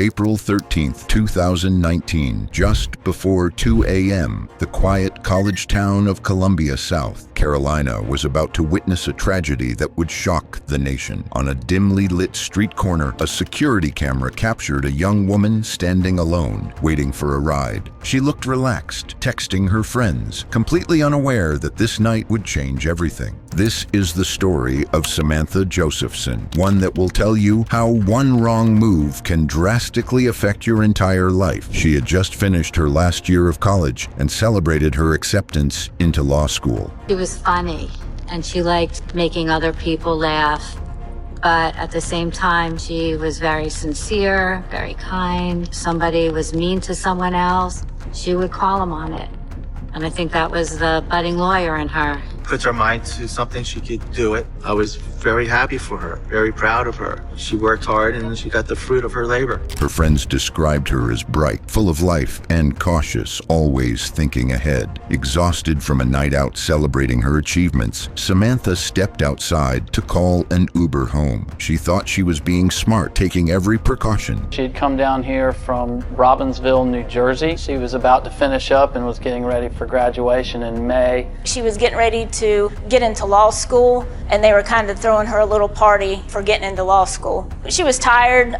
April 13th, 2019, just before 2 a.m., the quiet college town of Columbia, South Carolina was about to witness a tragedy that would shock the nation. On a dimly lit street corner, a security camera captured a young woman standing alone, waiting for a ride. She looked relaxed, texting her friends, completely unaware that this night would change everything. This is the story of Samantha Josephson, one that will tell you how one wrong move can drastically affect your entire life. She had just finished her last year of college and celebrated her acceptance into law school. She was funny, and she liked making other people laugh. But at the same time, she was very sincere, very kind. If somebody was mean to someone else, she would call them on it. And I think that was the budding lawyer in her. Puts her mind to something, she could do it. I was very happy for her, very proud of her. She worked hard and she got the fruit of her labor. Her friends described her as bright, full of life, and cautious, always thinking ahead. Exhausted from a night out celebrating her achievements, Samantha stepped outside to call an Uber home. She thought she was being smart, taking every precaution. She'd come down here from Robbinsville, New Jersey. She was about to finish up and was getting ready for graduation in May. She was getting ready to get into law school, and they were kind of throwing her a little party for getting into law school. She was tired.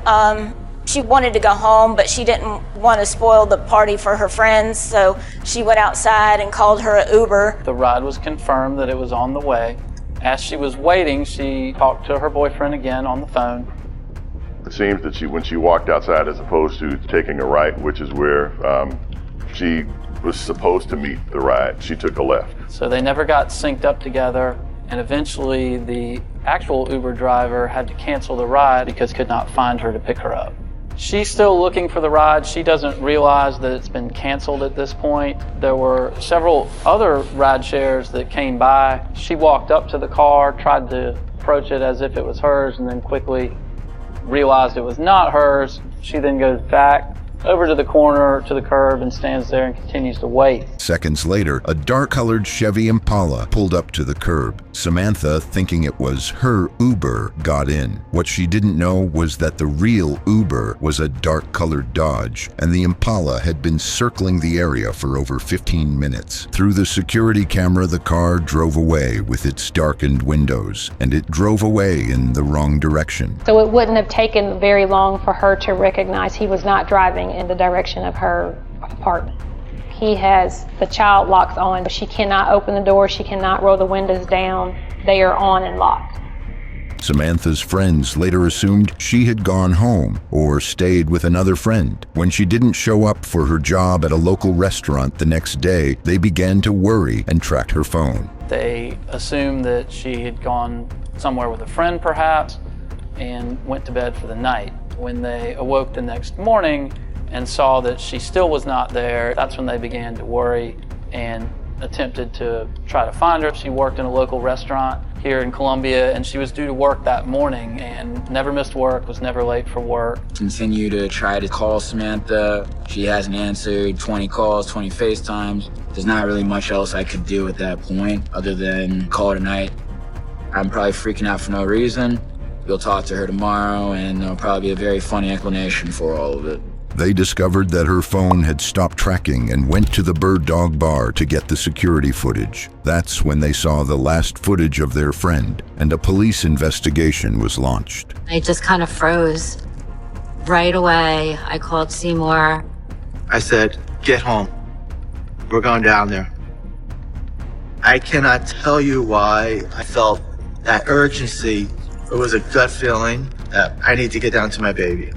She wanted to go home, but she didn't want to spoil the party for her friends, so she went outside and called her an Uber. The ride was confirmed that it was on the way. As she was waiting, she talked to her boyfriend again on the phone. It seems that when she walked outside, as opposed to taking a right, which is where she was supposed to meet the ride, she took a left. So they never got synced up together, and eventually the actual Uber driver had to cancel the ride because could not find her to pick her up. She's still looking for the ride. She doesn't realize that it's been canceled at this point. There were several other ride shares that came by. She walked up to the car, tried to approach it as if it was hers, and then quickly realized it was not hers. She then goes back over to the corner, to the curb, and stands there and continues to wait. Seconds later, a dark-colored Chevy Impala pulled up to the curb. Samantha, thinking it was her Uber, got in. What she didn't know was that the real Uber was a dark-colored Dodge, and the Impala had been circling the area for over 15 minutes. Through the security camera, the car drove away with its darkened windows, and it drove away in the wrong direction. So it wouldn't have taken very long for her to recognize he was not driving in the direction of her apartment. He has the child locks on. She cannot open the door. She cannot roll the windows down. They are on and locked. Samantha's friends later assumed she had gone home or stayed with another friend. When she didn't show up for her job at a local restaurant the next day, they began to worry and tracked her phone. They assumed that she had gone somewhere with a friend perhaps and went to bed for the night. When they awoke the next morning and saw that she still was not there, that's when they began to worry and attempted to try to find her. She worked in a local restaurant here in Columbia, and she was due to work that morning and never missed work, was never late for work. Continue to try to call Samantha. She hasn't answered. 20 calls, 20 FaceTimes. There's not really much else I could do at that point other than call it a night. I'm probably freaking out for no reason. You'll talk to her tomorrow, and there'll probably be a very funny explanation for all of it. They discovered that her phone had stopped tracking and went to the Bird Dog Bar to get the security footage. That's when they saw the last footage of their friend, and a police investigation was launched. I just kind of froze. Right away, I called Seymour. I said, get home. We're going down there. I cannot tell you why I felt that urgency. It was a gut feeling that I need to get down to my baby.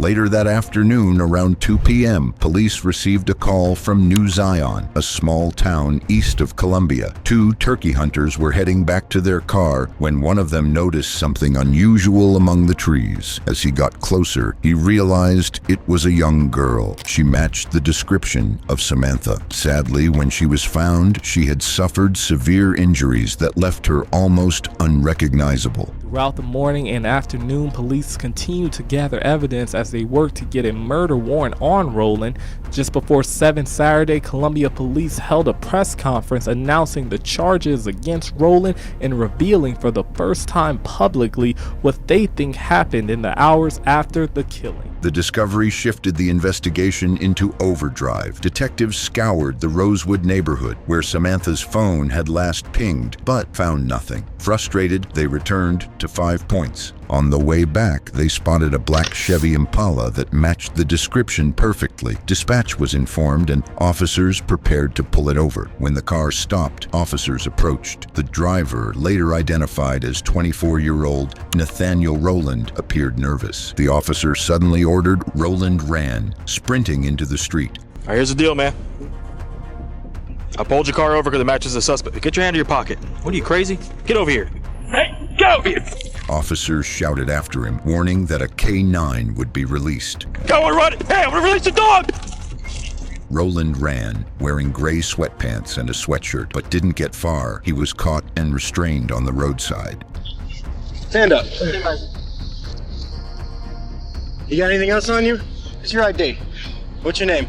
Later that afternoon, around 2 p.m., police received a call from New Zion, a small town east of Columbia. Two turkey hunters were heading back to their car when one of them noticed something unusual among the trees. As he got closer, he realized it was a young girl. She matched the description of Samantha. Sadly, when she was found, she had suffered severe injuries that left her almost unrecognizable. Throughout the morning and afternoon, police continued to gather evidence as as they worked to get a murder warrant on Roland. Just before 7 Saturday, Columbia police held a press conference announcing the charges against Roland and revealing for the first time publicly what they think happened in the hours after the killing. The discovery shifted the investigation into overdrive. Detectives scoured the Rosewood neighborhood where Samantha's phone had last pinged, but found nothing. Frustrated, they returned to 5 Points. On the way back, they spotted a black Chevy Impala that matched the description perfectly. Dispatch was informed and officers prepared to pull it over. When the car stopped, officers approached. The driver, later identified as 24-year-old Nathaniel Roland, appeared nervous. The officer suddenly ordered Roland ran, sprinting into the street. All right, here's the deal, man. I pulled your car over because it matches the suspect. Get your hand in your pocket. What are you, crazy? Get over here. Hey, get over here! Officers shouted after him, warning that a K-9 would be released. Go and run it! Hey, I'm gonna release the dog! Roland ran, wearing gray sweatpants and a sweatshirt, but didn't get far. He was caught and restrained on the roadside. Stand up. You got anything else on you? It's your ID. What's your name?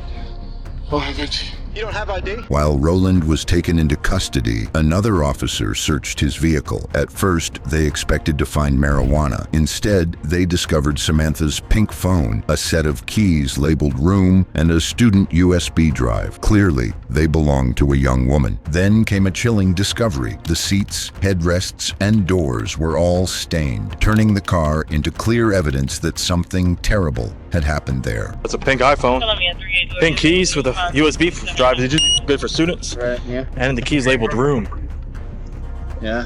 Oh, I got you. You don't have ID? While Roland was taken into custody, another officer searched his vehicle. At first, they expected to find marijuana. Instead, they discovered Samantha's pink phone, a set of keys labeled room, and a student USB drive. Clearly, they belonged to a young woman. Then came a chilling discovery. The seats, headrests, and doors were all stained, turning the car into clear evidence that something terrible had happened there. That's a pink iPhone. Pink keys with a USB drive. Did you good for students? Right, yeah. And the keys labeled room. Yeah.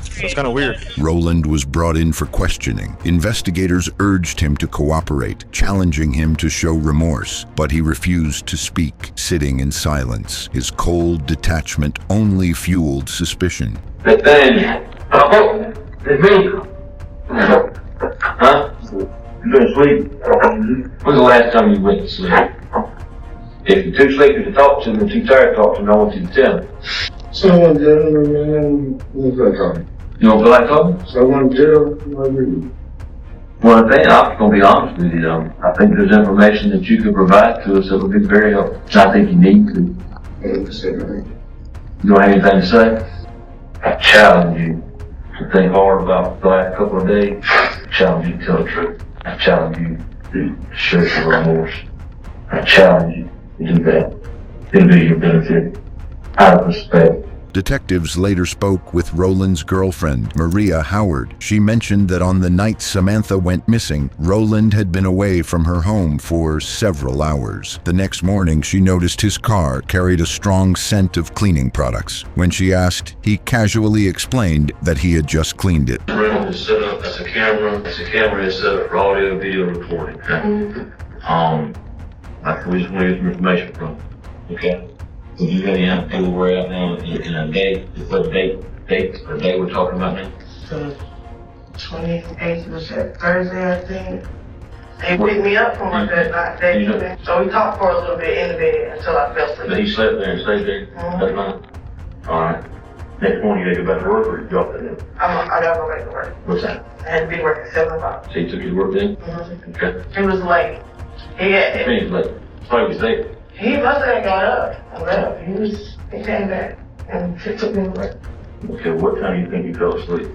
So it's kind of weird. Roland was brought in for questioning. Investigators urged him to cooperate, challenging him to show remorse, but he refused to speak, sitting in silence. His cold detachment only fueled suspicion. Nathaniel. Oh, it's me. Huh? You been asleep? When's the last time you went to sleep? If you're too sleepy to talk to me and too tired to talk to me, I want you to tell me. Someone did, what's that talking? You don't feel like talking? Someone did, what do you? Well, I'm just going to be honest with you. I think there's information that you could provide to us that would be very helpful. I think you need to. You don't have anything to say? I challenge you to think hard about the last couple of days. I challenge you to tell the truth. I challenge you to show some remorse. I challenge you to do that. It'll be your benefit. Out of respect. Detectives later spoke with Roland's girlfriend, Maria Howard. She mentioned that on the night Samantha went missing, Roland had been away from her home for several hours. The next morning, she noticed his car carried a strong scent of cleaning products. When she asked, he casually explained that he had just cleaned it. The room is set up as a camera. The camera is set up for audio and video recording. Okay? We just want to get some information from you. Okay? So you got any idea where we're at now in a day? What date or day we're talking about now? The 28th was that Thursday, I think. They picked me up from work that night. So we talked for a little bit in the bed until I fell asleep. But he slept there and stayed there that night? Alright. Next morning you gotta go back to work or you dropped it in? I gotta go back to work. What's that? I had to be working 7 o'clock. So you took you to work then? Okay. It was late. I think it's late. Probably was late. He must have got up and left. He came back and took me to work. Okay, what time do you think you fell asleep?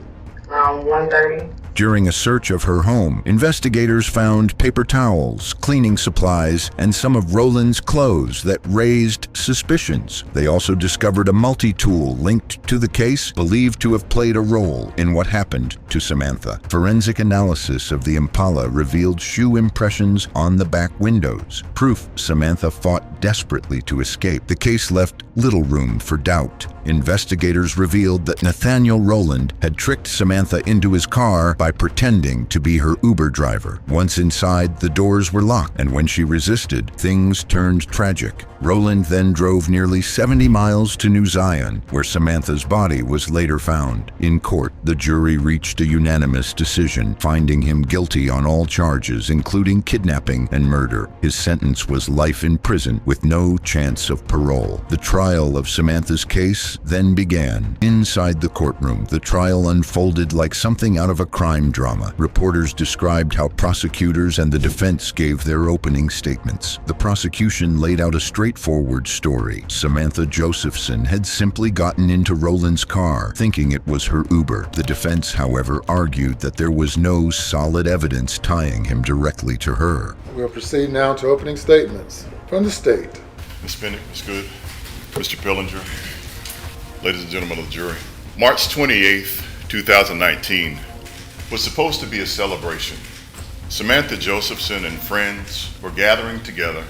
Around 1:30. During a search of her home, investigators found paper towels, cleaning supplies, and some of Roland's clothes that raised suspicions. They also discovered a multi-tool linked to the case, believed to have played a role in what happened to Samantha. Forensic analysis of the Impala revealed shoe impressions on the back windows, proof Samantha fought desperately to escape. The case left little room for doubt. Investigators revealed that Nathaniel Roland had tricked Samantha into his car by pretending to be her Uber driver. Once inside, the doors were locked, and when she resisted, things turned tragic. Roland then drove nearly 70 miles to New Zion, where Samantha's body was later found. In court, the jury reached a unanimous decision, finding him guilty on all charges, including kidnapping and murder. His sentence was life in prison with no chance of parole. The trial of Samantha's case then began. Inside the courtroom, the trial unfolded like something out of a crime crime drama. Reporters described how prosecutors and the defense gave their opening statements. The prosecution laid out a straightforward story. Samantha Josephson had simply gotten into Roland's car, thinking it was her Uber. The defense, however, argued that there was no solid evidence tying him directly to her. We'll proceed now to opening statements from the state. Ms. Bennett, Ms. Good, Mr. Pillinger, ladies and gentlemen of the jury. March 28th, 2019 was supposed to be a celebration. Samantha Josephson and friends were gathering together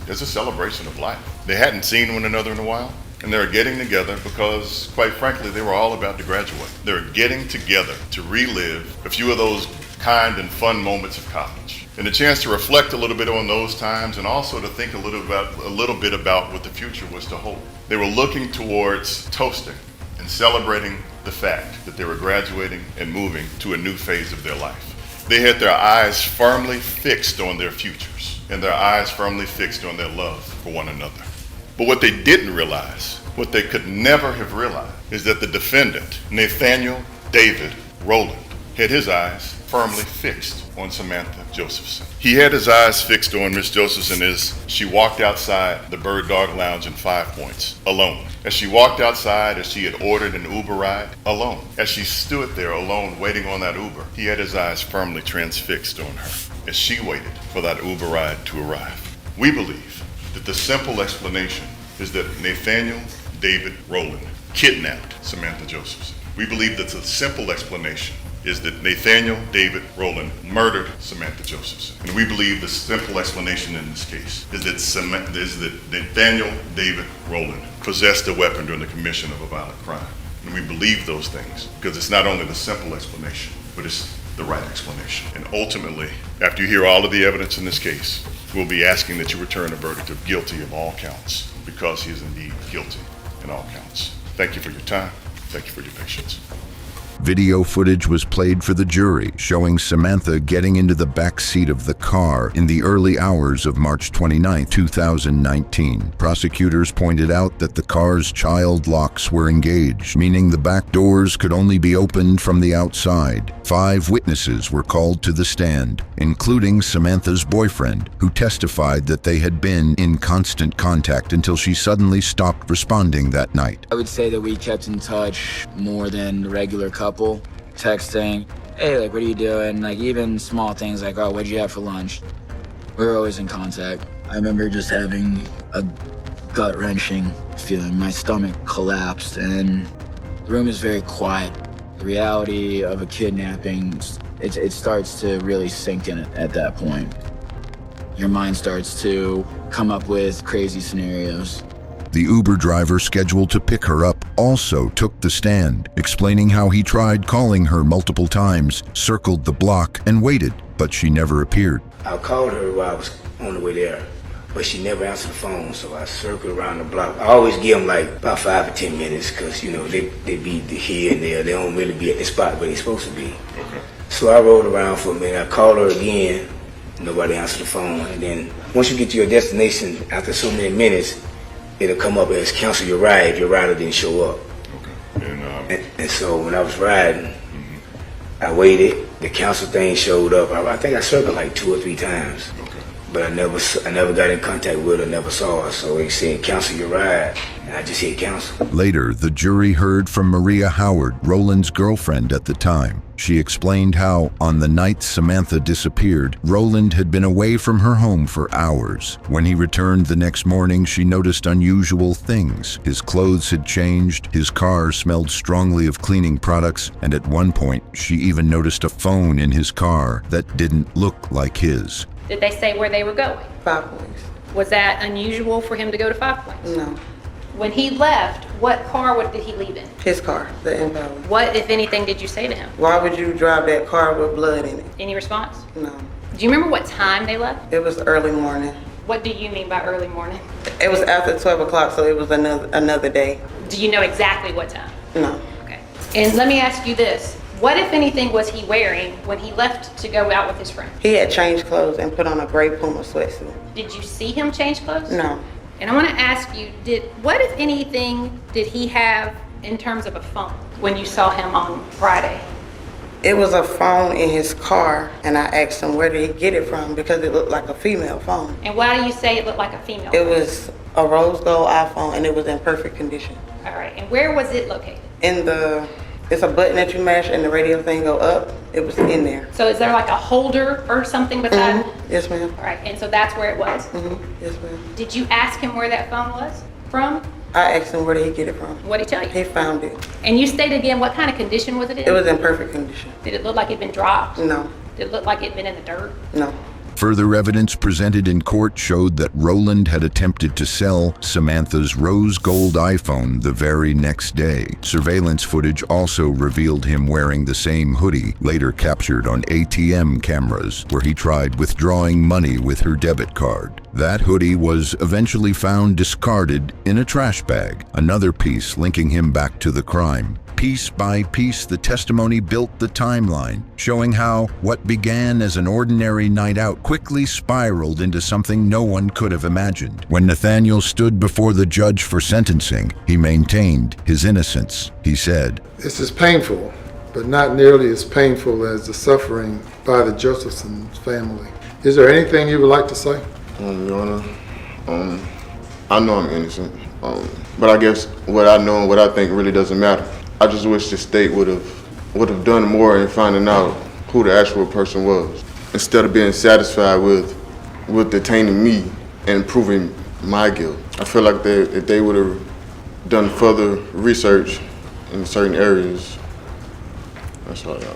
as a celebration of life. They hadn't seen one another in a while, and they were getting together because, quite frankly, they were all about to graduate. They were getting together to relive a few of those kind and fun moments of college, and a chance to reflect a little bit on those times and also to think a little bit about what the future was to hold. They were looking towards toasting and celebrating the fact that they were graduating and moving to a new phase of their life. They had their eyes firmly fixed on their futures and their eyes firmly fixed on their love for one another. But what they didn't realize, what they could never have realized, is that the defendant, Nathaniel David Rowland, had his eyes firmly fixed on Samantha Josephson. He had his eyes fixed on Miss Josephson as she walked outside the Bird Dog Lounge in 5 Points, alone. As she walked outside, as she had ordered an Uber ride, alone. As she stood there alone waiting on that Uber, he had his eyes firmly transfixed on her as she waited for that Uber ride to arrive. We believe that the simple explanation is that Nathaniel David Rowland kidnapped Samantha Josephson. We believe that the simple explanation is that Nathaniel David Rowland murdered Samantha Josephson. And we believe the simple explanation in this case is that Nathaniel David Rowland possessed a weapon during the commission of a violent crime. And we believe those things because it's not only the simple explanation, but it's the right explanation. And ultimately, after you hear all of the evidence in this case, we'll be asking that you return a verdict of guilty of all counts because he is indeed guilty in all counts. Thank you for your time. Thank you for your patience. Video footage was played for the jury, showing Samantha getting into the back seat of the car in the early hours of March 29, 2019. Prosecutors pointed out that the car's child locks were engaged, meaning the back doors could only be opened from the outside. 5 witnesses were called to the stand, including Samantha's boyfriend, who testified that they had been in constant contact until she suddenly stopped responding that night. I would say that we kept in touch more than the regular couple, texting, hey, like, what are you doing? Like, even small things like, oh, what'd you have for lunch? We were always in contact. I remember just having a gut-wrenching feeling. My stomach collapsed, and the room is very quiet. The reality of a kidnapping, it starts to really sink in at that point. Your mind starts to come up with crazy scenarios. The Uber driver scheduled to pick her up also took the stand, explaining how he tried calling her multiple times, circled the block, and waited, but she never appeared. I called her while I was on the way there, but she never answered the phone, so I circled around the block. I always give them like about 5 or 10 minutes, because, you know, they be here and there. They don't really be at the spot where they're supposed to be. Okay. So I rode around for a minute. I called her again. Nobody answered the phone. And then once you get to your destination, after so many minutes, it'll come up as cancel your ride if your rider didn't show up. Okay. And so when I was riding, I waited. The cancel thing showed up. I think I circled like 2 or 3 times. Okay. But I never got in contact with her, never saw her. So they said cancel your ride, and I just hit cancel. Later, the jury heard from Maria Howard, Roland's girlfriend at the time. She explained how, on the night Samantha disappeared, Roland had been away from her home for hours. When he returned the next morning, she noticed unusual things. His clothes had changed, his car smelled strongly of cleaning products, and at one point, she even noticed a phone in his car that didn't look like his. Did they say where they were going? 5 Points. Was that unusual for him to go to 5 Points? No. When he left, what car did he leave in? His car, the Impala. What, if anything, did you say to him? Why would you drive that car with blood in it? Any response? No. Do you remember what time they left? It was early morning. What do you mean by early morning? It was after 12 o'clock, so it was another day. Do you know exactly what time? No. Okay. And let me ask you this. What, if anything, was he wearing when he left to go out with his friend? He had changed clothes and put on a gray Puma sweatsuit. Did you see him change clothes? No. And I want to ask you, what, if anything, did he have in terms of a phone when you saw him on Friday? It was a phone in his car, and I asked him where did he get it from because it looked like a female phone. And why do you say it looked like a female? It was a rose gold iPhone, and it was in perfect condition. All right, and where was it located? It's a button that you mash and the radio thing go up. It was in there. So is there like a holder or something beside? Yes, ma'am. All right, and so that's where it was? Yes, ma'am. Did you ask him where that phone was from? I asked him where did he get it from. What did he tell you? He found it. And you stated again, what kind of condition was it in? It was in perfect condition. Did it look like it'd been dropped? No. Did it look like it'd been in the dirt? No. Further evidence presented in court showed that Roland had attempted to sell Samantha's rose gold iPhone the very next day. Surveillance footage also revealed him wearing the same hoodie, later captured on ATM cameras, where he tried withdrawing money with her debit card. That hoodie was eventually found discarded in a trash bag, another piece linking him back to the crime. Piece by piece, the testimony built the timeline, showing how what began as an ordinary night out quickly spiraled into something no one could have imagined. When Nathaniel stood before the judge for sentencing, he maintained his innocence. He said, "This is painful, but not nearly as painful as the suffering by the Josephson family. Is there anything you would like to say?" Your Honor, I know I'm innocent, but I guess what I know and what I think really doesn't matter. I just wish the state would have done more in finding out who the actual person was, instead of being satisfied with detaining me and proving my guilt. I feel like if they would have done further research in certain areas, that's all I got.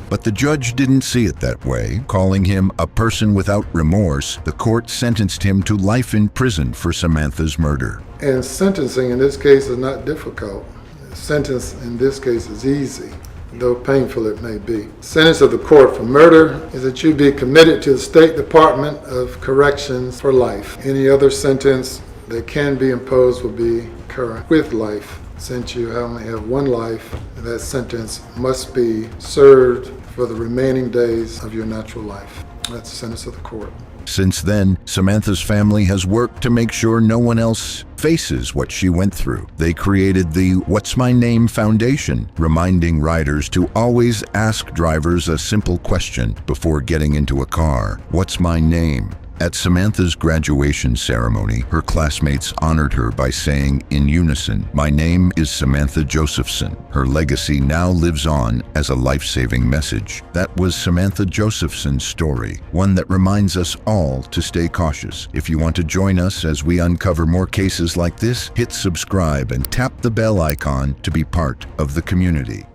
But the judge didn't see it that way. Calling him a person without remorse, the court sentenced him to life in prison for Samantha's murder. And sentencing in this case is not difficult. The sentence in this case is easy, though painful it may be. Sentence of the court for murder is that you be committed to the State Department of Corrections for life. Any other sentence that can be imposed will be current with life. Since you only have one life, that sentence must be served for the remaining days of your natural life. That's the sentence of the court. Since then, Samantha's family has worked to make sure no one else faces what she went through. They created the What's My Name Foundation, reminding riders to always ask drivers a simple question before getting into a car. What's my name? At Samantha's graduation ceremony, her classmates honored her by saying in unison, "My name is Samantha Josephson." Her legacy now lives on as a life-saving message. That was Samantha Josephson's story, one that reminds us all to stay cautious. If you want to join us as we uncover more cases like this, hit subscribe and tap the bell icon to be part of the community.